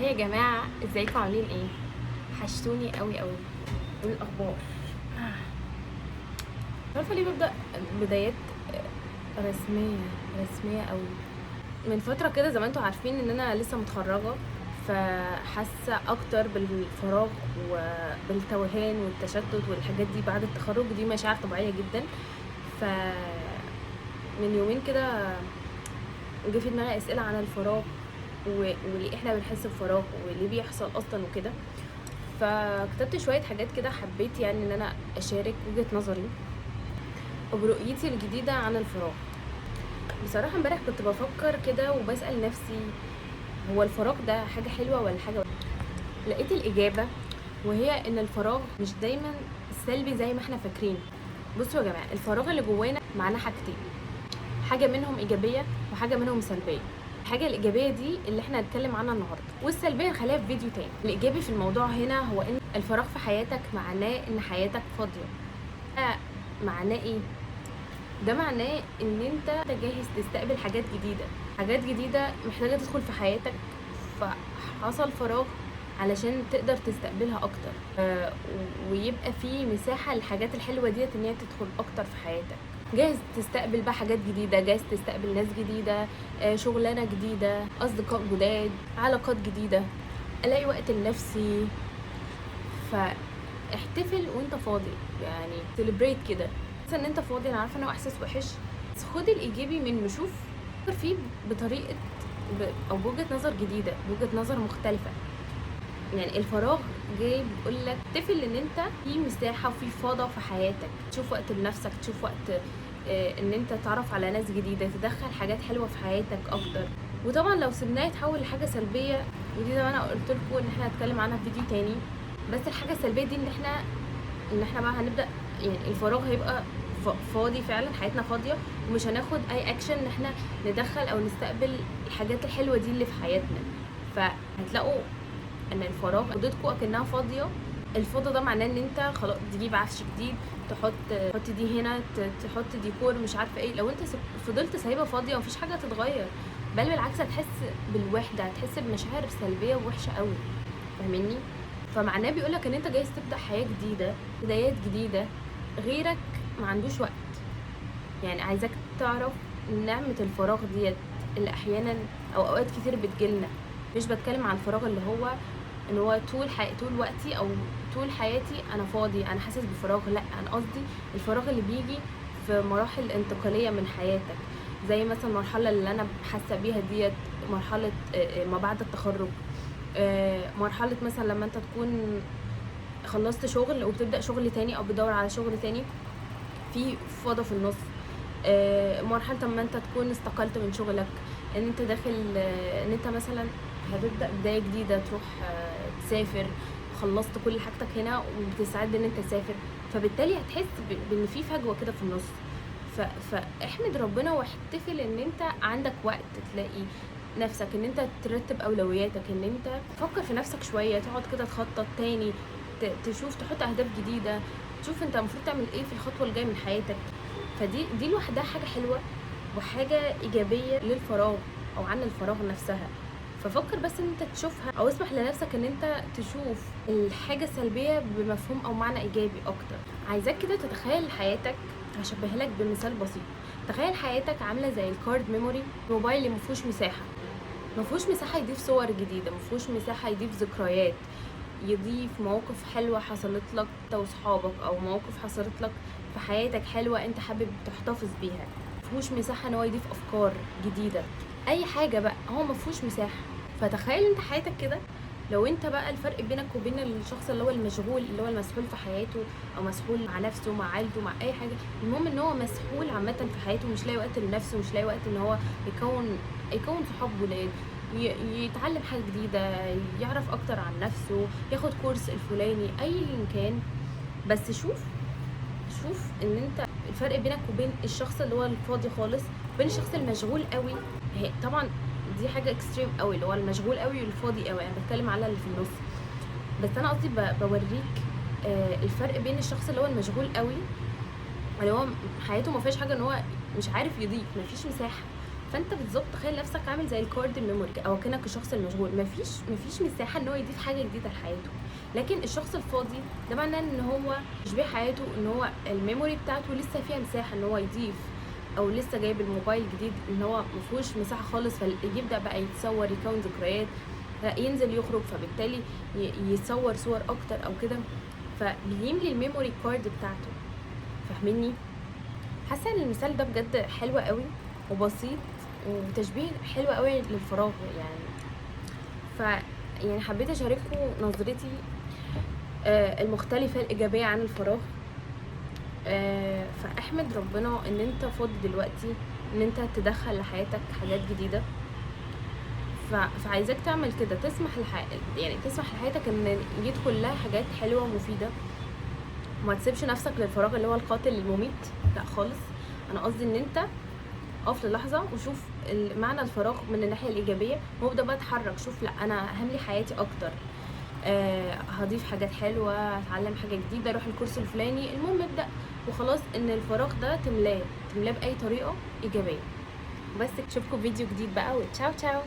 يا جماعة، ازيكم عاملين ايه؟ حشتوني قوي قوي. ايه الاخبار؟ مش عارفة ليه ببدأ بدايات رسمية قوي. من فترة كده زي ما انتوا عارفين ان انا لسه متخرجة، فحاسة اكتر بالفراغ وبالتوهان والتشتت والحاجات دي بعد التخرج. دي مشاعر طبيعية جدا. ف من يومين كده جه في دماغي اسئلة عن الفراغ وليه احنا بنحس بفراغ وليه بيحصل اصلا وكده. فكتبت شوية حاجات كده، حبيت يعني ان انا اشارك وجهة نظري وبرؤيتي الجديدة عن الفراغ. بصراحة امبارح كنت بفكر كده وبسأل نفسي، هو الفراغ ده حاجة حلوة ولا حاجة وحشة؟ لقيت الإجابة، وهي ان الفراغ مش دايما سلبي زي ما احنا فاكرين. بصوا يا جماعة، الفراغ اللي جوانا معناه حاجتين، حاجة منهم إيجابية وحاجة منهم سلبية. الحاجة الإيجابية دي اللي احنا هنتكلم عنها النهاردة، والسلبية نخليها في فيديو تاني. الإيجابي في الموضوع هنا هو إن الفراغ في حياتك معناه إن حياتك فاضية. معناه إيه؟ ده معناه إن أنت جاهز تستقبل حاجات جديدة، حاجات جديدة محتاجة تدخل في حياتك، فحصل فراغ علشان تقدر تستقبلها أكتر. ويبقى في مساحة للحاجات الحلوة ديت إن هي تدخل أكتر في حياتك. جاهز تستقبل بقى حاجات جديدة، جاهز تستقبل ناس جديدة، شغلانة جديدة، أصدقاء جداد، علاقات جديدة، ألاقي وقت لنفسي. فاحتفل وانت فاضي، يعني سيلبريت كده. بس ان انت فاضي، انا عارفه انه احساس وحش، بس خد الايجابي منه. شوف فكر فيه بطريقه او بوجهه نظر جديده، بوجهه نظر مختلفه. يعني الفراغ جاي بيقول لك احتفل ان انت في مساحه وفي فضا في حياتك، تشوف وقت لنفسك، تشوف وقت ان انت تعرف على ناس جديده، تدخل حاجات حلوه في حياتك اكتر. وطبعا لو سيبناه يتحول لحاجه سلبيه، ودي زي ما انا قلت لكم ان احنا هنتكلم عنها في فيديو تاني. بس الحاجه السلبيه دي ان احنا بقى هنبدا، يعني الفراغ هيبقى فاضي فعلا، حياتنا فاضيه، ومش هناخد اي اكشن ان احنا ندخل او نستقبل الحاجات الحلوه دي اللي في حياتنا. فهتلاقوا ان الفراغ اوضتكم اكنها فاضيه. الفضا ده معناه ان انت خلاص تجيب عفش جديد، تحط دي هنا، تحط ديكور مش عارفه ايه. لو انت فضلت سايبها فاضيه ومفيش حاجه هتتغير، بل بالعكس هتحس بالوحده، هتحس بمشاعر سلبيه ووحشه قوي. فاهميني؟ فمعناه بيقولك ان انت جايز تبدا حياه جديده، بدايات جديده. غيرك ما عندوش وقت. يعني عايزاك تعرف نعمه الفراغ ديت اللي احيانا او اوقات كتير بتجيلنا. مش بتكلم عن الفراغ اللي هو ان هو طول وقتي او طول حياتي انا فاضي، انا حاسس بفراغ. لا، انا قصدي الفراغ اللي بيجي في مراحل انتقاليه من حياتك، زي مثلا المرحله اللي انا حاسه بيها ديت، مرحله ما بعد التخرج. مرحله مثلا لما انت تكون خلصت شغل وبتبدا شغل تاني او بتدور على شغل تاني، في فضا في النص. مرحله لما انت تكون استقلت من شغلك، ان انت داخل ان انت مثلا هتبدا بدايه جديده، تروح تسافر، خلصت كل حاجتك هنا وبتستعد ان انت تسافر. فبالتالي هتحس بان في فجوه كده في النص. فاحمد ربنا واحتفل ان انت عندك وقت، تلاقي نفسك ان انت ترتب اولوياتك، ان انت تفكر في نفسك شويه، تقعد كده تخطط تاني، تشوف، تحط اهداف جديده، تشوف انت المفروض تعمل ايه في الخطوه الجايه من حياتك. فدي لوحدها حاجه حلوه وحاجه ايجابيه للفراغ او عن الفراغ نفسها. ففكر بس ان انت تشوفها، او اسمح لنفسك ان انت تشوف الحاجه السلبيه بمفهوم او معنى ايجابي اكتر. عايزاك كده تتخيل حياتك، هشبهها لك بمثال بسيط. تخيل حياتك عامله زي الكارد ميموري، موبايل اللي مفيهوش مساحه، مفيهوش مساحه يضيف صور جديده، مفيهوش مساحه يضيف ذكريات، يضيف مواقف حلوه حصلت لك انت واصحابك، او مواقف حصلت لك في حياتك حلوه انت حابب تحتفظ بيها. مفيهوش مساحه ان هو يضيف افكار جديده، اي حاجه بقى، هو مفيهوش مساحه. فتخيل انت حياتك كده. لو انت بقى الفرق بينك وبين الشخص اللي هو المشغول، اللي هو المسحول في حياته، او مسحول مع نفسه، مع عيلته، مع اي حاجه، المهم ان هو مسحول عامه في حياته، مش لاقي وقت لنفسه، مش لاقي وقت ان هو يكون صحاب جداد، يتعلم حاجه جديده، يعرف اكتر عن نفسه، ياخد كورس الفلاني ايا كان. بس شوف ان انت الفرق بينك وبين الشخص اللي هو الفاضي خالص، وبين الشخص المشغول قوي. هي طبعا دي حاجه اكستريم قوي، اللي هو المشغول قوي والفاضي قوي، انا بتكلم على اللي في النص. بس انا قصدي بوريك الفرق بين الشخص اللي هو المشغول قوي، اللي هو حياته ما فيهاش حاجه، ان هو مش عارف يضيف، ما فيش مساحه، فانت بالظبط تخيل نفسك عامل زي الكارد الميموري او كأنك الشخص المشغول، مفيش مساحه ان هو يضيف حاجه جديده لحياته. لكن الشخص الفاضي ده معناه ان هو تشبيه حياته ان هو الميموري بتاعته لسه فيها مساحه ان هو يضيف، او لسه جايب الموبايل جديد ان هو مفيهوش مساحه خالص، فيبدا بقى يتصور، يكون ذكريات، ينزل يخرج، فبالتالي يصور صور اكتر او كده، فبيملي الميموري كارد بتاعته. فاهميني؟ حاسه ان المثال ده بجد حلو قوي وبسيط وتشبيه حلو قوي للفراغ يعني. ف يعني حبيت اشارككم نظرتي المختلفه الايجابيه عن الفراغ. فاحمد ربنا ان انت فاضي دلوقتي، ان انت تدخل لحياتك حاجات جديده. فعايزاك تعمل كده، تسمح لحياتك ان يدخل لها حاجات حلوه ومفيده. ما تسيبش نفسك للفراغ اللي هو القاتل المميت، لا خالص. انا قصدي ان انت اقف للحظه وشوف معنى الفراغ من الناحيه الايجابيه، وابدا بقى اتحرك. شوف لا انا هملي حياتي اكتر، هضيف حاجات حلوه، هتعلم حاجه جديده، اروح الكورس الفلاني، المهم ابدا وخلاص. ان الفراغ ده تملاه باي طريقه ايجابيه. بس اشوفكم فيديو جديد بقى، وتشاو تشاو.